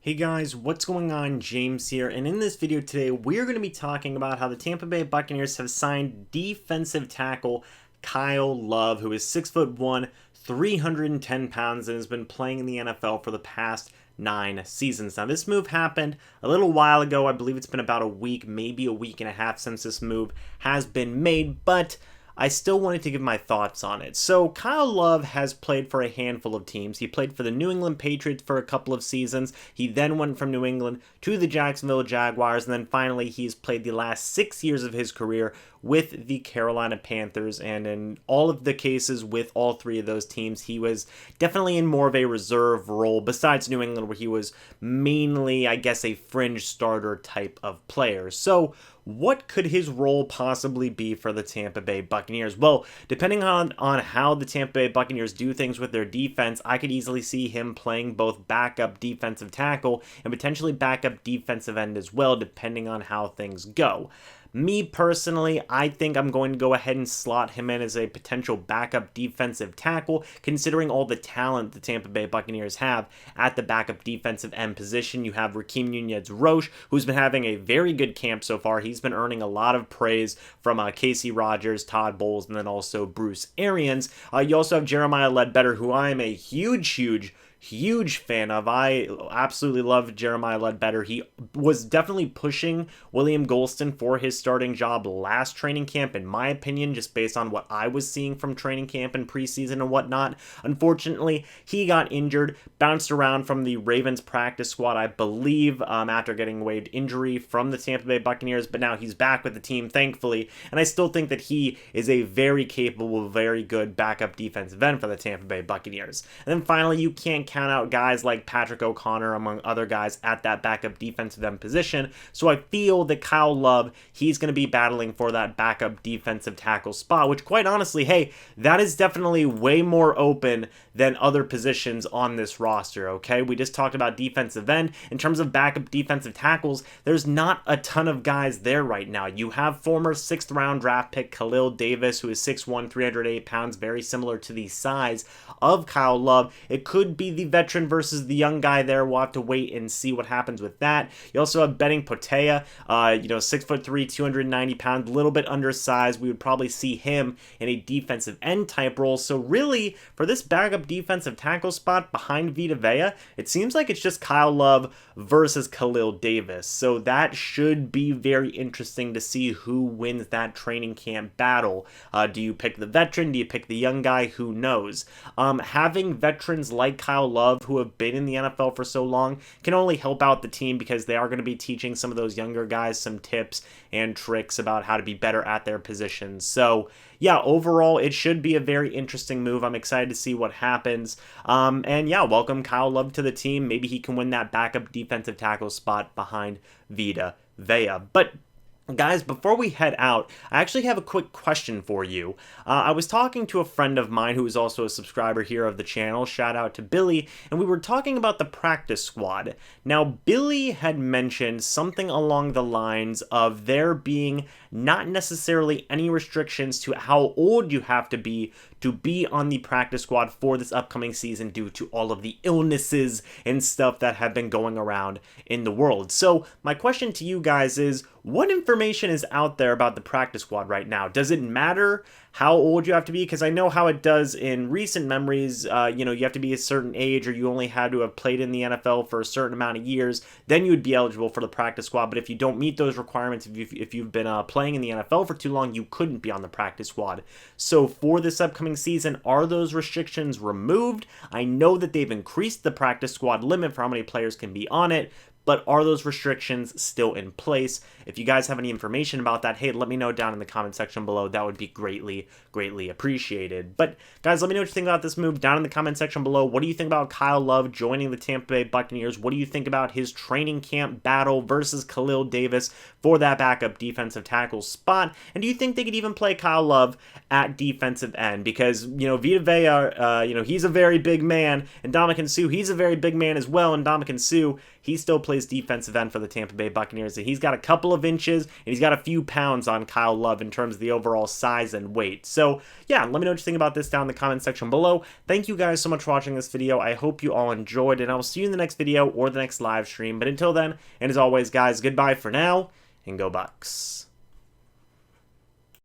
Hey guys, what's going on? James here, and in this video today, we're going to be talking about how the Tampa Bay Buccaneers have signed defensive tackle Kyle Love, who is 6'1", 310 pounds, and has been playing in the NFL for the past 9 seasons. Now, this move happened a little while ago. I believe it's been about a week, maybe a week and a half since this move has been made, but I still wanted to give my thoughts on it. So Kyle Love has played for a handful of teams. He played for the New England Patriots for a couple of seasons. He then went from New England to the Jacksonville Jaguars, and then finally he's played the last 6 years of his career with the Carolina Panthers, and in all of the cases with all three of those teams, he was definitely in more of a reserve role, besides New England, where he was mainly, I guess, a fringe starter type of player. So what could his role possibly be for the Tampa Bay Buccaneers? Well, depending on how the Tampa Bay Buccaneers do things with their defense, I could easily see him playing both backup defensive tackle and potentially backup defensive end as well, depending on how things go. Me personally, I think I'm going to go ahead and slot him in as a potential backup defensive tackle, considering all the talent the Tampa Bay Buccaneers have at the backup defensive end position. You have Raheem Nunez-Roche, who's been having a very good camp so far. He's been earning a lot of praise from Casey Rogers, Todd Bowles, and then also Bruce Arians. You also have Jeremiah Ledbetter, who I am a huge fan of. I absolutely love Jeremiah Ledbetter. He was definitely pushing William Golston for his starting job last training camp, in my opinion, just based on what I was seeing from training camp and preseason and whatnot. Unfortunately, he got injured, bounced around from the Ravens practice squad, I believe, after getting a waived injury from the Tampa Bay Buccaneers, but now he's back with the team, thankfully, and I still think that he is a very capable, very good backup defensive end for the Tampa Bay Buccaneers. And then finally, you can't count out guys like Patrick O'Connor, among other guys at that backup defensive end position. So I feel that Kyle Love, he's going to be battling for that backup defensive tackle spot, which quite honestly, hey, that is definitely way more open than other positions on this roster, okay? We just talked about defensive end. In terms of backup defensive tackles, there's not a ton of guys there right now. You have former 6th round draft pick Khalid Davis, who is 6'1", 308 pounds, very similar to the size of Kyle Love. It could be the veteran versus the young guy there. We'll have to wait and see what happens with that. You also have Benning Potea, 6'3", 290 pounds, a little bit undersized. We would probably see him in a defensive end type role. So really, for this backup defensive tackle spot behind Vita Vea, it seems like it's just Kyle Love versus Khalid Davis. So that should be very interesting to see who wins that training camp battle. Do you pick the veteran? Do you pick the young guy? Who knows? Having veterans like Kyle Love, who have been in the NFL for so long, can only help out the team, because they are going to be teaching some of those younger guys some tips and tricks about how to be better at their positions. So yeah, overall, it should be a very interesting move. I'm excited to see what happens. And yeah, welcome Kyle Love to the team. Maybe he can win that backup defensive tackle spot behind Vita Vea. But guys, before we head out, I actually have a quick question for you. I was talking to a friend of mine who is also a subscriber here of the channel, shout out to Billy, and we were talking about the practice squad. Now, Billy had mentioned something along the lines of there being not necessarily any restrictions to how old you have to be on the practice squad for this upcoming season due to all of the illnesses and stuff that have been going around in the world. So my question to you guys is, what information is out there about the practice squad right now? Does it matter how old you have to be? Because I know how it does in recent memories. You have to be a certain age, or you only had to have played in the NFL for a certain amount of years. Then you would be eligible for the practice squad. But if you don't meet those requirements, if you've been playing in the NFL for too long, you couldn't be on the practice squad. So for this upcoming season, are those restrictions removed? I know that they've increased the practice squad limit for how many players can be on it, but are those restrictions still in place? If you guys have any information about that, hey, let me know down in the comment section below. That would be greatly appreciated. But guys, let me know what you think about this move down in the comment section below. What do you think about Kyle Love joining the Tampa Bay Buccaneers? What do you think about his training camp battle versus Khalid Davis for that backup defensive tackle spot? And do you think they could even play Kyle Love at defensive end? Because, Vita Vea, he's a very big man, and Ndamukong Suh, he's a very big man as well, and Ndamukong Suh, he still plays plays defensive end for the Tampa Bay Buccaneers. He's got a couple of inches, and he's got a few pounds on Kyle Love in terms of the overall size and weight. So, yeah, let me know what you think about this down in the comment section below. Thank you guys so much for watching this video. I hope you all enjoyed, and I will see you in the next video or the next live stream. But until then, and as always, guys, goodbye for now, and go Bucs.